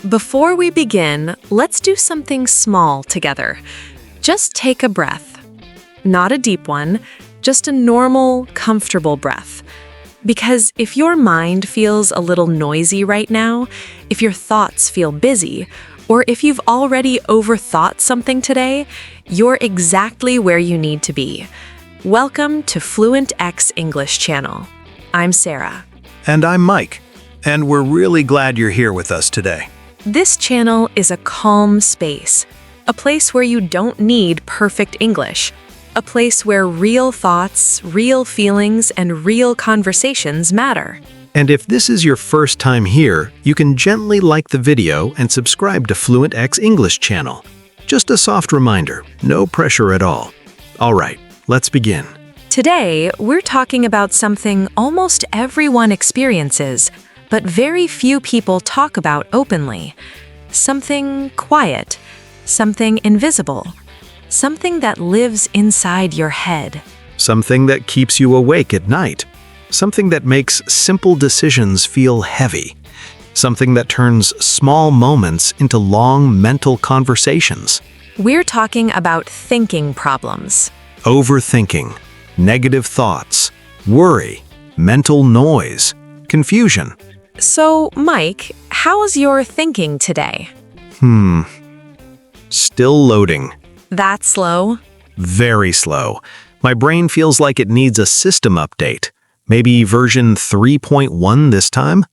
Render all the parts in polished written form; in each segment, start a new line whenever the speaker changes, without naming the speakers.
Before we begin, let's do something small together. Just take a breath. Not a deep one, just a normal, comfortable breath. Because if your mind feels a little noisy right now, if your thoughts feel busy, or if you've already overthought something today, you're exactly where you need to be. Welcome to FluentX English channel. I'm Sarah.
And I'm Mike, and we're really glad you're here with us today.
This channel is a calm space, a place where you don't need perfect English, a place where real thoughts, real feelings, and real conversations matter.
And if this is your first time here, you can gently like the video and subscribe to FluentX English channel. Just a soft reminder, no pressure at all. All right, let's begin.
Today, we're talking about something almost everyone experiences, but very few people talk about openly. Something quiet, something invisible, something that lives inside your head.
Something that keeps you awake at night. Something that makes simple decisions feel heavy. Something that turns small moments into long mental conversations.
We're talking about thinking problems.
Overthinking, negative thoughts, worry, mental noise, confusion.
So, Mike, how's your thinking today?
Still loading.
That slow?
Very slow. My brain feels like it needs a system update. Maybe version 3.1 this time?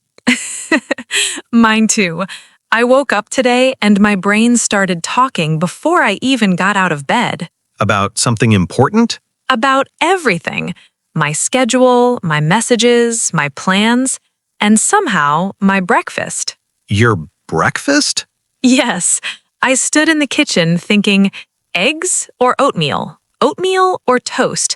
Mine too. I woke up today and my brain started talking before I even got out of bed.
About something important?
About everything. My schedule, my messages, my plans, and somehow my breakfast.
Your breakfast?
Yes, I stood in the kitchen thinking, eggs or oatmeal? Oatmeal or toast?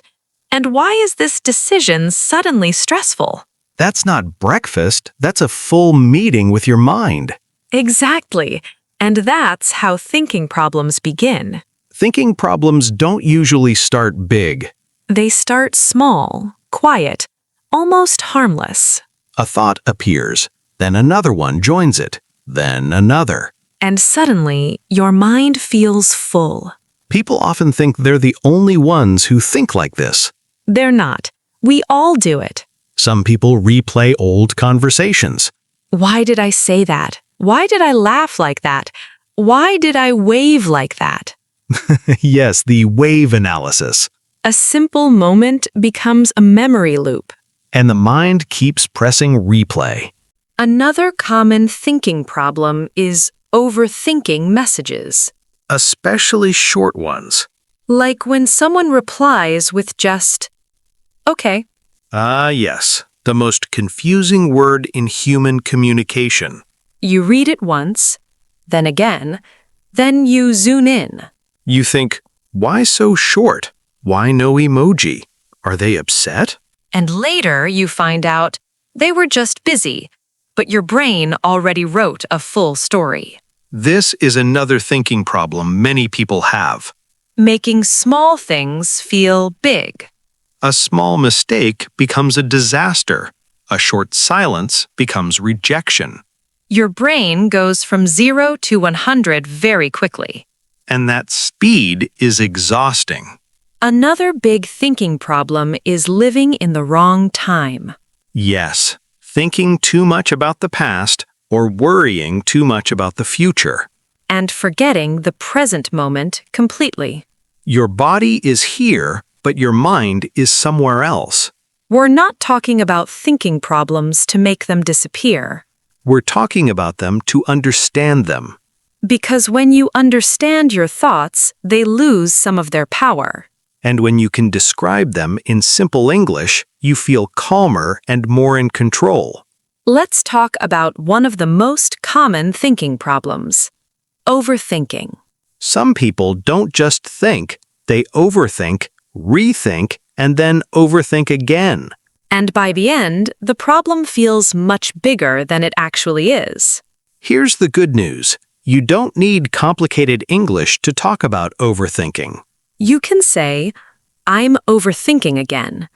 And why is this decision suddenly stressful?
That's not breakfast. That's a full meeting with your mind.
Exactly. And that's how thinking problems begin.
Thinking problems don't usually start big.
They start small, quiet, almost harmless.
A thought appears, then another one joins it, then another.
And suddenly, your mind feels full.
People often think they're the only ones who think like this.
They're not. We all do it.
Some people replay old conversations.
Why did I say that? Why did I laugh like that? Why did I wave like that?
Yes, the wave analysis.
A simple moment becomes a memory loop.
And the mind keeps pressing replay.
Another common thinking problem is overthinking messages.
Especially short ones.
Like when someone replies with just, okay.
Yes. The most confusing word in human communication.
You read it once, then again, then you zoom in.
You think, why so short? Why no emoji? Are they upset?
And later you find out they were just busy, but your brain already wrote a full story.
This is another thinking problem many people have.
Making small things feel big.
A small mistake becomes a disaster. A short silence becomes rejection.
Your brain goes from 0 to 100 very quickly.
And that speed is exhausting.
Another big thinking problem is living in the wrong time.
Yes, thinking too much about the past or worrying too much about the future.
And forgetting the present moment completely.
Your body is here, but your mind is somewhere else.
We're not talking about thinking problems to make them disappear.
We're talking about them to understand them.
Because when you understand your thoughts, they lose some of their power.
And when you can describe them in simple English, you feel calmer and more in control.
Let's talk about one of the most common thinking problems: overthinking.
Some people don't just think, they overthink, rethink, and then overthink again.
And by the end, the problem feels much bigger than it actually is.
Here's the good news. You don't need complicated English to talk about overthinking.
You can say, I'm overthinking again.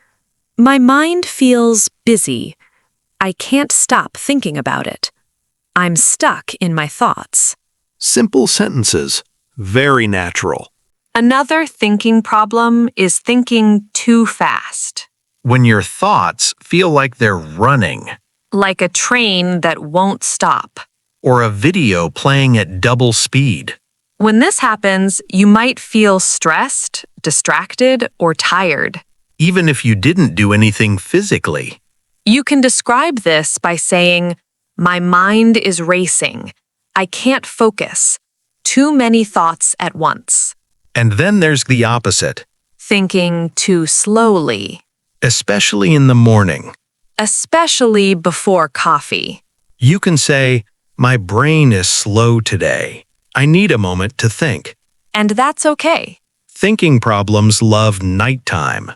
My mind feels busy. I can't stop thinking about it. I'm stuck in my thoughts.
Simple sentences. Very natural.
Another thinking problem is thinking too fast.
When your thoughts feel like they're running,
Like a train that won't stop.
or a video playing at double speed.
When this happens, you might feel stressed, distracted, or tired.
Even if you didn't do anything physically.
You can describe this by saying, "My mind is racing. I can't focus. Too many thoughts at once."
And then there's the opposite,
Thinking too slowly,
especially in the morning.
especially before coffee.
You can say, "My brain is slow today. I need a moment to think."
And that's okay.
Thinking problems love nighttime,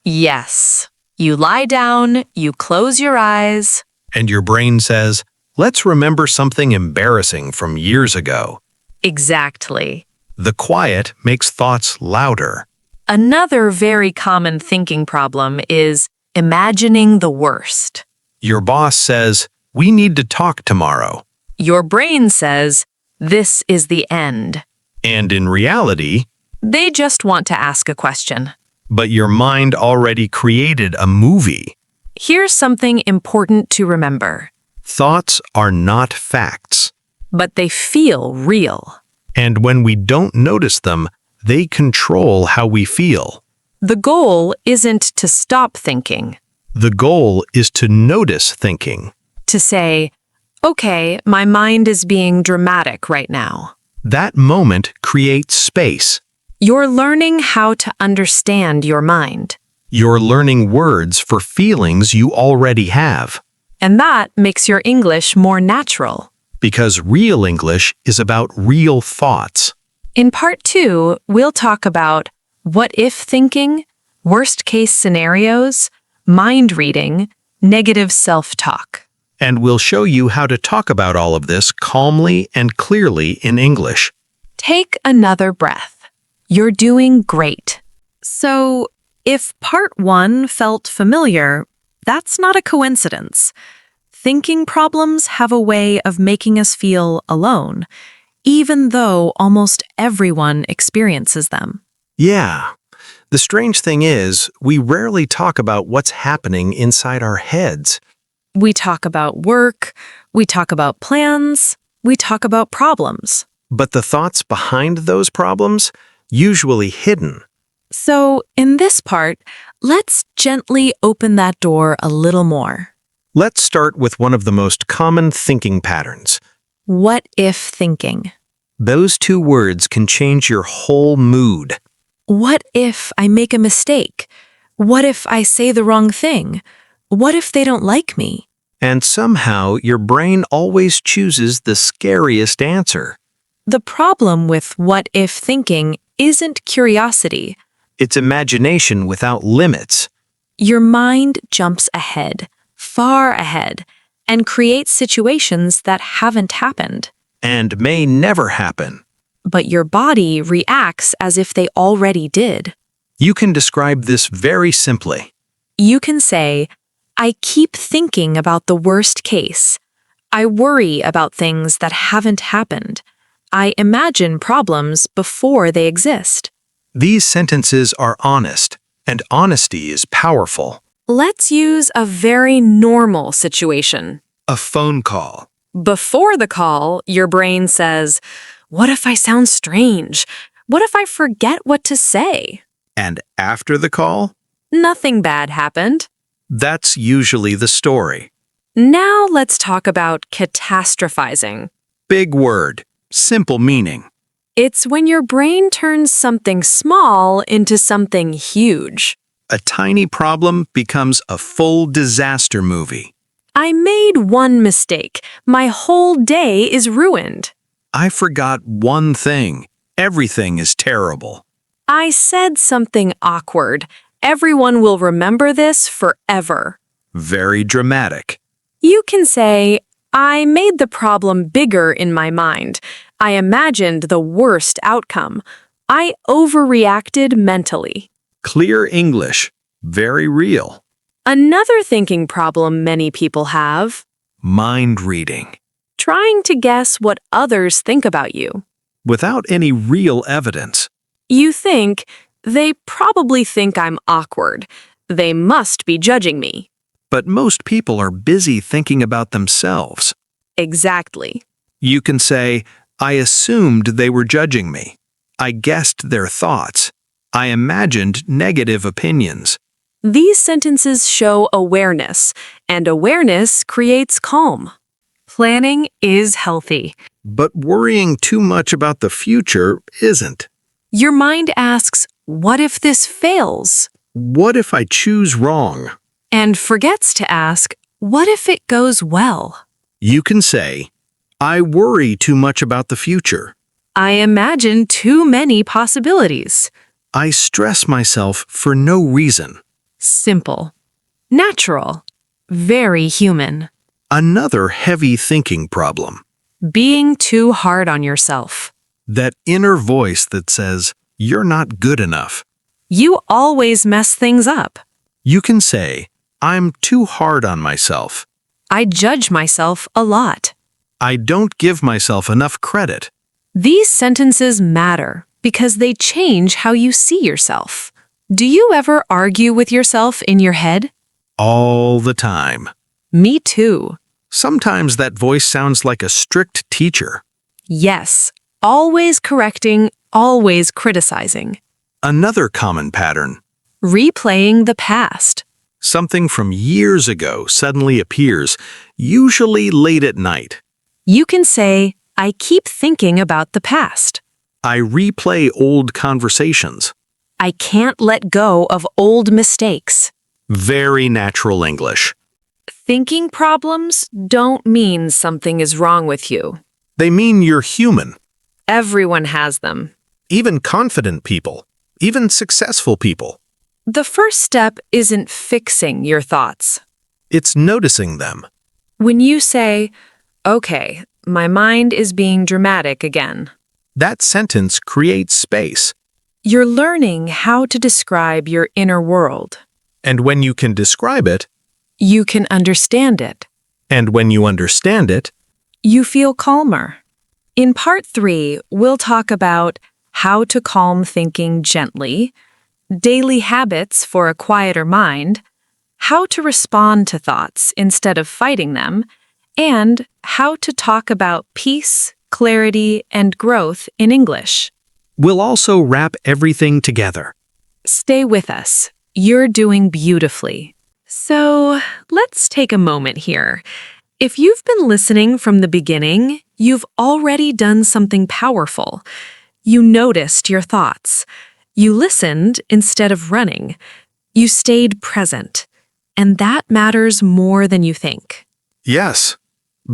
Yes. You lie down, you close your eyes.
and your brain says, "Let's remember something embarrassing from years ago."
Exactly.
The quiet makes thoughts louder.
Another very common thinking problem is imagining the worst.
Your boss says, "We need to talk tomorrow."
Your brain says, "This is the end."
And in reality,
They just want to ask a question.
but your mind already created a movie.
Here's something important to remember.
Thoughts are not facts.
But they feel real.
And when we don't notice them, they control how we feel.
The goal isn't to stop thinking.
The goal is to notice thinking.
To say, "Okay, my mind is being dramatic right now."
That moment creates space.
You're learning how to understand your mind.
You're learning words for feelings you already have.
And that makes your English more natural.
Because real English is about real thoughts.
In part 2, we'll talk about what-if thinking, worst-case scenarios, mind reading, negative self-talk.
And we'll show you how to talk about all of this calmly and clearly in English.
Take another breath. You're doing great. So, if part 1 felt familiar, that's not a coincidence. Thinking problems have a way of making us feel alone, even though almost everyone experiences them.
Yeah. The strange thing is, we rarely talk about what's happening inside our heads.
We talk about work, we talk about plans, we talk about problems.
But the thoughts behind those problems, usually hidden.
So, in this part, let's gently open that door a little more.
Let's start with one of the most common thinking patterns.
What-if thinking?
Those two words can change your whole mood.
What if I make a mistake? What if I say the wrong thing? What if they don't like me?
And somehow your brain always chooses the scariest answer.
The problem with what-if thinking isn't curiosity.
It's imagination without limits.
Your mind jumps ahead, far ahead, and creates situations that haven't happened.
And may never happen.
But your body reacts as if they already did.
You can describe this very simply.
You can say, "I keep thinking about the worst case. I worry about things that haven't happened. I imagine problems before they exist."
These sentences are honest, and honesty is powerful.
Let's use a very normal situation.
A phone call.
Before the call, your brain says, "What if I sound strange? What if I forget what to say?"
And after the call,
Nothing bad happened.
that's usually the story.
Now let's talk about catastrophizing.
Big word, simple meaning.
It's when your brain turns something small into something huge.
A tiny problem becomes a full disaster movie.
I made one mistake. My whole day is ruined.
I forgot one thing. Everything is terrible.
I said something awkward. Everyone will remember this forever.
Very dramatic.
You can say, "I made the problem bigger in my mind. I imagined the worst outcome. I overreacted mentally."
Clear English. Very real.
Another thinking problem many people have:
Mind reading.
trying to guess what others think about you.
without any real evidence.
You think, they probably think I'm awkward. They must be judging me.
But most people are busy thinking about themselves.
Exactly.
You can say, I assumed they were judging me. I guessed their thoughts. I imagined negative opinions.
These sentences show awareness, and awareness creates calm. Planning is healthy.
But worrying too much about the future isn't.
Your mind asks, what if this fails?
What if I choose wrong?
And forgets to ask, what if it goes well?
You can say, I worry too much about the future.
I imagine too many possibilities.
I stress myself for no reason.
Simple. Natural. Very human.
Another heavy thinking problem.
Being too hard on yourself.
That inner voice that says, you're not good enough.
You always mess things up.
You can say, I'm too hard on myself.
I judge myself a lot.
I don't give myself enough credit.
These sentences matter because they change how you see yourself. Do you ever argue with yourself in your head?
All the time.
Me too.
Sometimes that voice sounds like a strict teacher.
Yes, always correcting, always criticizing.
Another common pattern.
Replaying the past.
Something from years ago suddenly appears, usually late at night.
You can say, I keep thinking about the past.
I replay old conversations.
I can't let go of old mistakes.
Very natural English.
Thinking problems don't mean something is wrong with you.
They mean you're human.
Everyone has them.
Even confident people. Even successful people.
The first step isn't fixing your thoughts.
It's noticing them.
When you say, okay, my mind is being dramatic again,
That sentence creates space.
you're learning how to describe your inner world.
And when you can describe it,
You can understand it.
and when you understand it,
You feel calmer. In part 3, we'll talk about how to calm thinking gently, daily habits for a quieter mind, how to respond to thoughts instead of fighting them, and how to talk about peace, clarity, and growth in English.
we'll also wrap everything together.
Stay with us. You're doing beautifully. So, let's take a moment here. If you've been listening from the beginning, you've already done something powerful. You noticed your thoughts. You listened instead of running. You stayed present. And that matters more than you think.
Yes,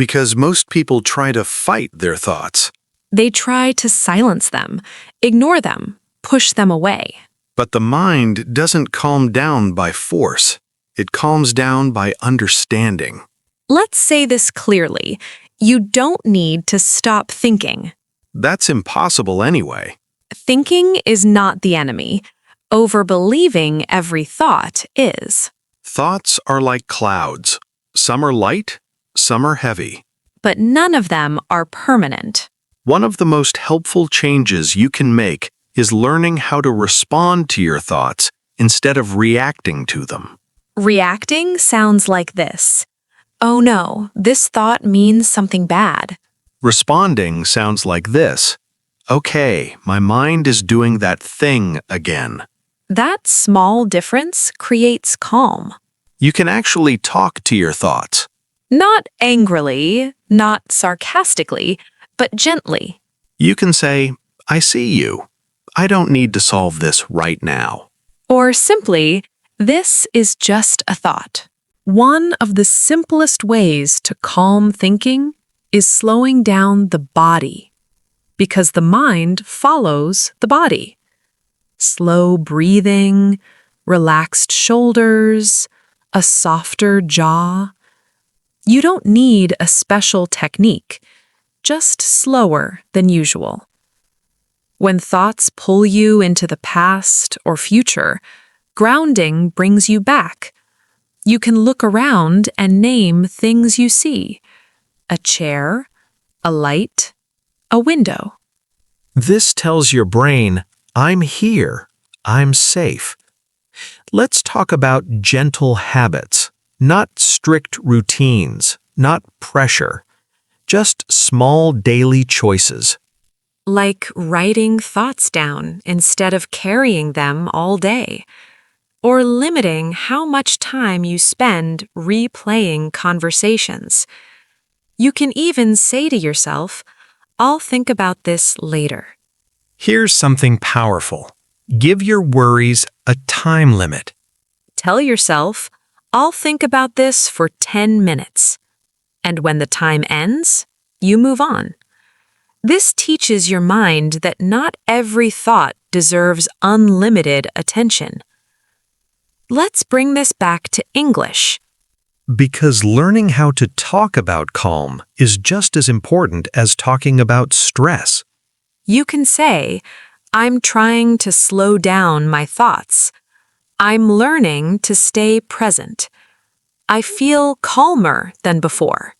because most people try to fight their thoughts.
They try to silence them, ignore them, push them away.
But the mind doesn't calm down by force. It calms down by understanding.
Let's say this clearly. You don't need to stop thinking.
That's impossible anyway.
Thinking is not the enemy. Overbelieving every thought is.
Thoughts are like clouds. Some are light, some are heavy.
But none of them are permanent.
One of the most helpful changes you can make is learning how to respond to your thoughts instead of reacting to them.
Reacting sounds like this. Oh no, this thought means something bad.
Responding sounds like this. Okay, my mind is doing that thing again.
That small difference creates calm.
You can actually talk to your thoughts.
Not angrily, not sarcastically, but gently.
You can say, I see you. I don't need to solve this right now.
Or simply, this is just a thought. One of the simplest ways to calm thinking is slowing down the body, because the mind follows the body. Slow breathing, relaxed shoulders, a softer jaw. You don't need a special technique, just slower than usual. When thoughts pull you into the past or future, grounding brings you back. You can look around and name things you see. A chair, a light, a window.
This tells your brain, I'm here, I'm safe. Let's talk about gentle habits, not strict routines, not pressure, just small daily choices.
Like writing thoughts down instead of carrying them all day, or limiting how much time you spend replaying conversations. You can even say to yourself, I'll think about this later.
Here's something powerful. Give your worries a time limit.
Tell yourself, I'll think about this for 10 minutes. And when the time ends, you move on. This teaches your mind that not every thought deserves unlimited attention. Let's bring this back to English.
Because learning how to talk about calm is just as important as talking about stress.
You can say, I'm trying to slow down my thoughts. I'm learning to stay present. I feel calmer than before.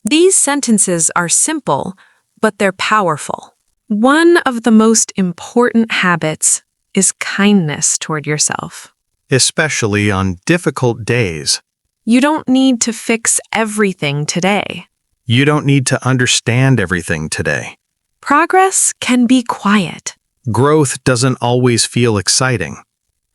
These sentences are simple, but they're powerful. One of the most important habits is kindness toward yourself.
Especially on difficult days.
You don't need to fix everything today.
You don't need to understand everything today.
Progress can be quiet.
Growth doesn't always feel exciting.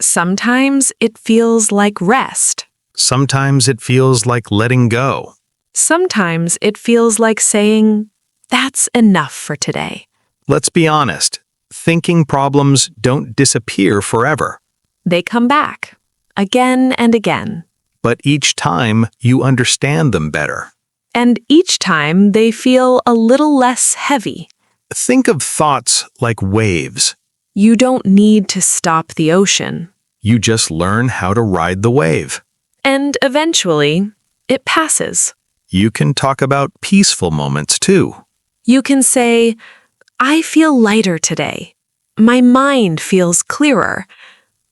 Sometimes it feels like rest.
Sometimes it feels like letting go.
Sometimes it feels like saying, that's enough for today.
Let's be honest, thinking problems don't disappear forever.
They come back, again and again.
But each time you understand them better.
And each time they feel a little less heavy.
Think of thoughts like waves.
You don't need to stop the ocean.
You just learn how to ride the wave.
And eventually, it passes.
You can talk about peaceful moments too.
You can say, I feel lighter today. My mind feels clearer.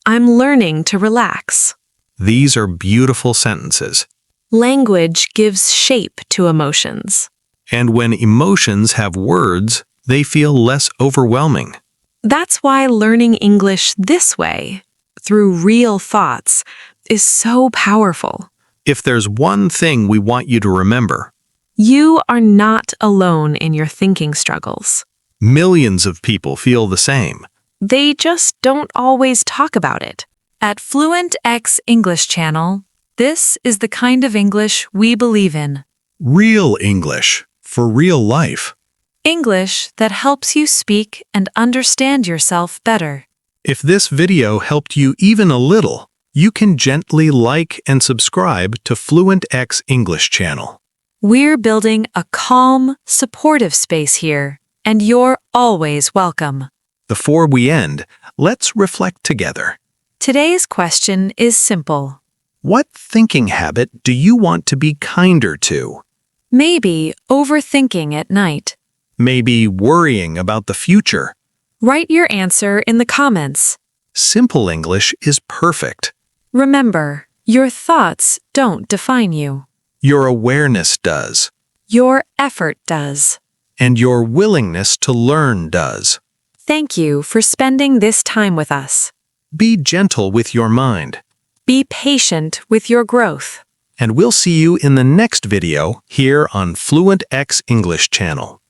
I'm learning to relax.
These are beautiful sentences.
Language gives shape to emotions.
And when emotions have words, they feel less overwhelming.
That's why learning English this way, through real thoughts, is so powerful.
If there's one thing we want you to remember,
you are not alone in your thinking struggles.
Millions of people feel the same.
They just don't always talk about it. At FluentX English channel, this is the kind of English we believe in.
Real English for real life.
English that helps you speak and understand yourself better.
If this video helped you even a little, you can gently like and subscribe to FluentX English channel.
We're building a calm, supportive space here, and you're always welcome.
Before we end, let's reflect together.
Today's question is simple.
What thinking habit do you want to be kinder to?
Maybe overthinking at night.
Maybe worrying about the future.
Write your answer in the comments.
Simple English is perfect.
Remember, your thoughts don't define you.
Your awareness does.
Your effort does.
And your willingness to learn does.
Thank you for spending this time with us.
Be gentle with your mind.
Be patient with your growth.
And we'll see you in the next video here on FluentX English channel.